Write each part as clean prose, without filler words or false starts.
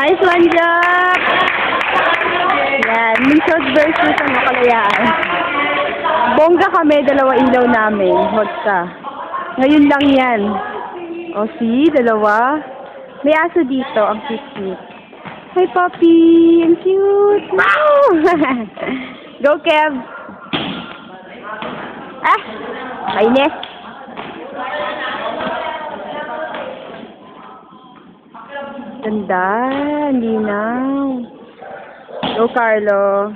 Nice one, Jack! Yan, Minshot versus ang Kalayaan. Bongga kami, dalawa ilaw namin. Huwag ka. Ngayon lang yan. O, see? Dalawa. May aso dito, ang cute. Hi, puppy! Ang cute! Wow! Go, Kev! Ah! Kainis! Ganda! Linaw! Go, Carlo!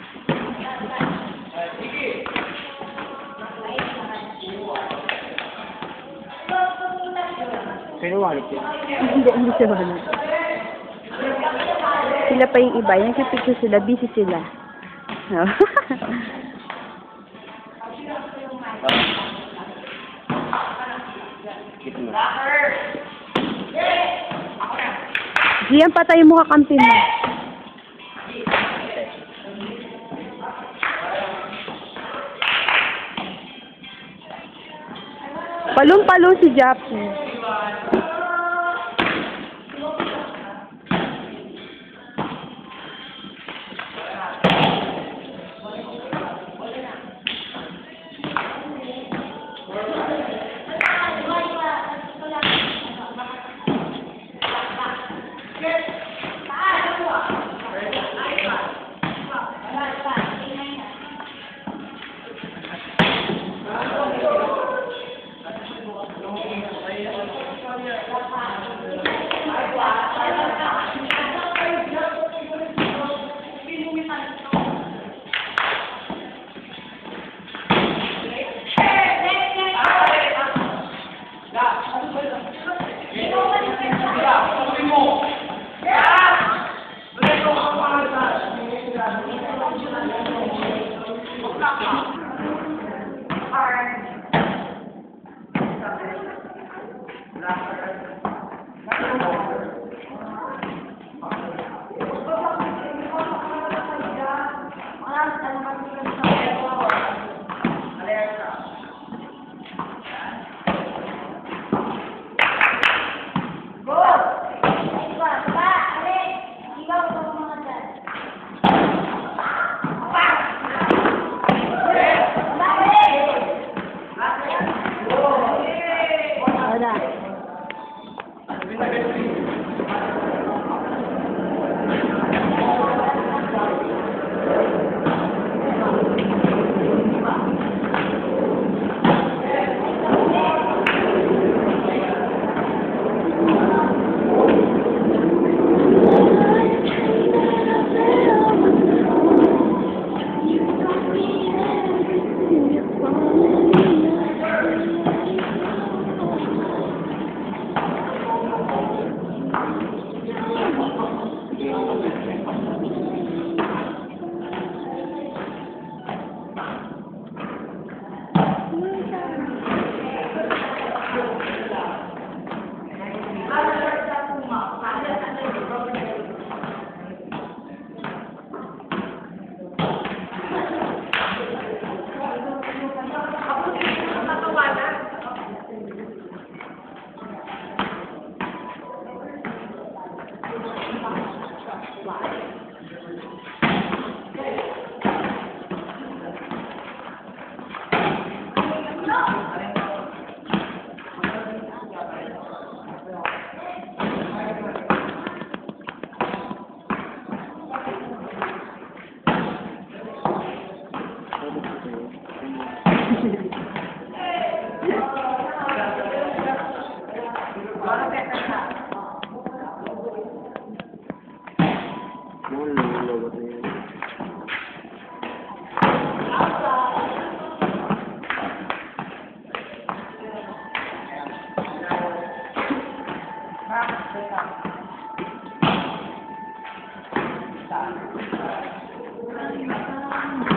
Sino wallet yun? Hindi siya wallet. Sila pa yung iba. Yung picture sila, busy sila. No? Gian, patay mo kakampi mo. Palong-palo si Jappy.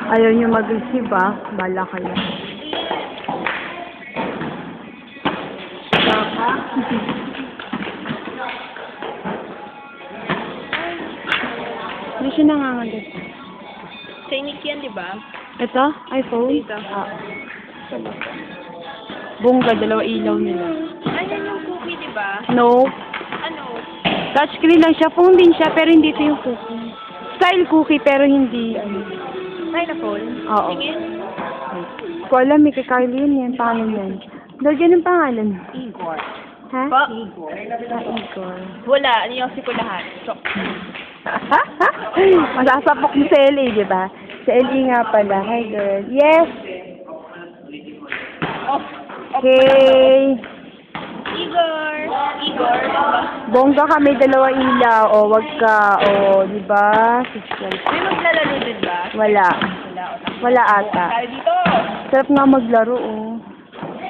Ayaw nyo mag-receive ba? Bala kayo. Baka? Hindi siya nangangalit. Sainik yan, di ba? Ito? iPhone? Dito. Ah. Bongga, dalawa ilaw nila. Ayan yung cookie, di ba? No. Ano? Touchscreen lang siya. Phone din siya, pero hindi ito yung cookie. Style cookie, pero hindi, ano. Pineapple? Oo. Tingin? Ko alam, may kay Carly yun yan. Pangalan yan. Lagyan ng pangalan. Igor. Ha? Pa? Igor. Wala. Niyosi ko lahat. Chok. Masasapok mo sa LA, di ba? Sa LA nga pala. Hi, girl. Yes! Off. Okay. Igor. Igor. Bongga kami, dalawa ilaw. O, wag ka. O, di ba? Subscribe. May maglalaro din ba? Wala. Wala. Wala ata. Tayo dito. Sarap nga maglaro, oh.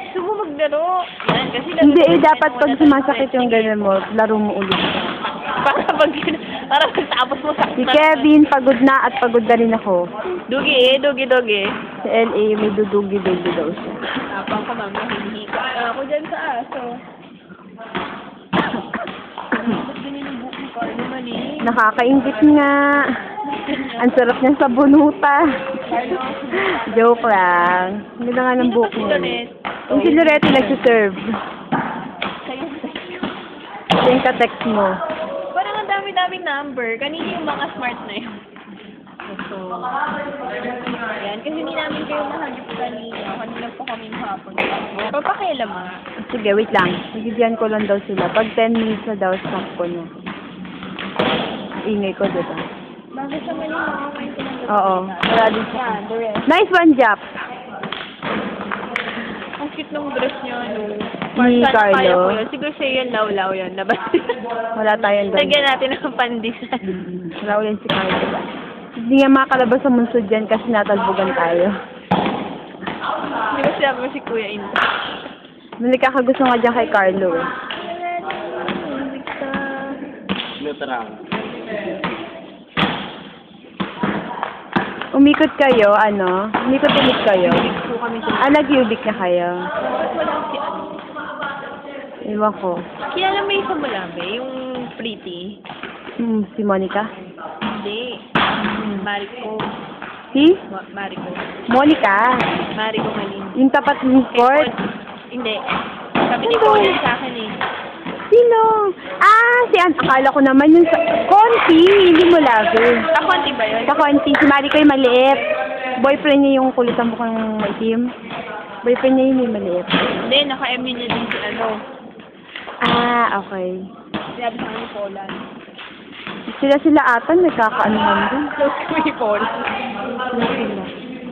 Gusto mo maglaro? Yan, kasi Hindi, dapat pag sumasakit yung ganun mo, laro mo ulit. para pagtapos mo sa... Si Kevin, pagod na at pagod na rin ako. Dugi. Sa LA, may dudugi-dugi daw siya. Tapang ko, mami, hinihika. Ako dyan sa aso. Ba't ganyan ang buhok mo, Carlo? Mali. Nakakaingit nga. Ang sarap niya sa bunuta. Carlo. Joke lang. Hindi na nga ng buhok Sino niya. ba si Yung si Loretti nagsiserve. Sa'yo. Yung ka-text mo. Parang ang dami-daming number. Kanina yung mga smart na yun. So, yan. Kasi hindi namin kayo mahagip kanina. Kanina po kami hapon. Papakialam nga. Sige, wait lang. Bigyan ko lang daw sila. Pag 10 minutes na daw, stop ko na. Ingay ko, diba? Bakit sa mali mga kayo ko lang Oo. Wala din siya. Yan, the rest. Nice one, Jap. Ang cute ng dress niya, no? Ni Sana kaya Carlo. ko yun. Siguro sa'yo yan, law-law yan. Labas. Wala tayong doon. Lagyan natin ng pandisan. Wala ulit si Carlo. Hindi nga makalabas sa munsod dyan kasi natalbugan tayo. Di ba sinabi mo si Kuya Inta? Mali kakagusto nga dyan kay Carlo. Umikot kayo, ano? Umikot ulit kayo. Nag-ubik na kayo. Wala si ano. Iwan ko. Kilala mo yung isa mo lang, be? Yung pretty? Si Monica? Hindi. Mariko. Si? Mariko. Monica. Mariko Malin. Yung tapat ng court. Hindi. Sabi ni Kuya sa akin eh. Sino? Si akala ko naman yung Conti. Hindi mo love. Ako, di ba yun? Sa Conti. Si Marico yung maliit. Boyfriend niya yung kulit ang mukhang maitim. Boyfriend niya yun yung maliit. Hindi, naka-M niya din si ano. Okay. Sinabi sa akin ni Polan. Sila ata nagkakaanuhan din. Close ko ni Polan. Sila.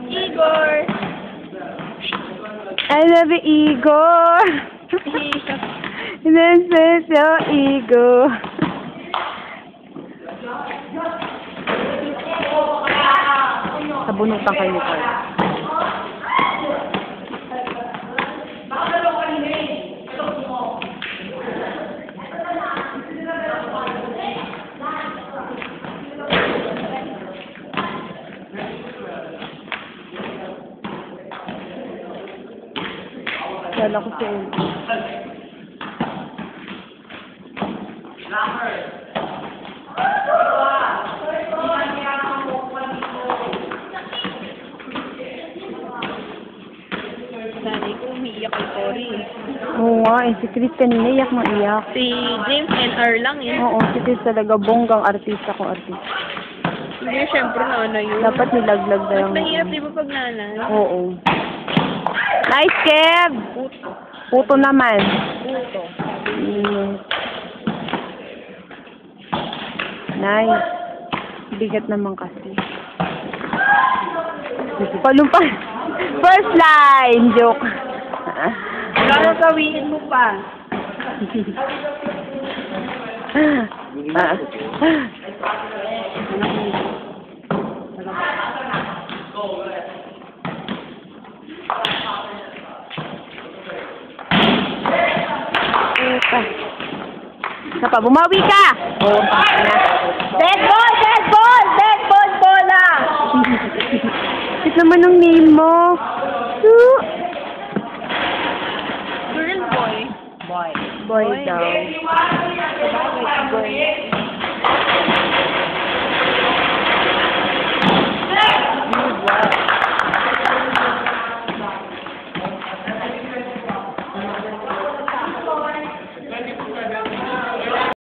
Igor! I love you, Igor. This is your ego. Sabunutan kayo ni Carl. Kala ko siya. Nanay ko umiiyak kay Cory. Oo nga, si Chris kanina iyak na iyak. Si James NR lang eh. Oo, si Chris talaga bonggang artista ko artista. Hindi, syempre na yun. Dapat nilaglag na Mas yung... mahirap di ba pag nanay? Oo. Nice, Kev! Puto. Puto naman. Puto. Nice. Bigat naman kasi. Palumpa. First line! Joke. Kaya gawin mo pa. Isa pa, bumawi ka! Oo, na. Dead ball! Dead ball! Dead ball! Bola! Sit naman ang name mo. Girl, boy. Boy. Boy daw. Boy.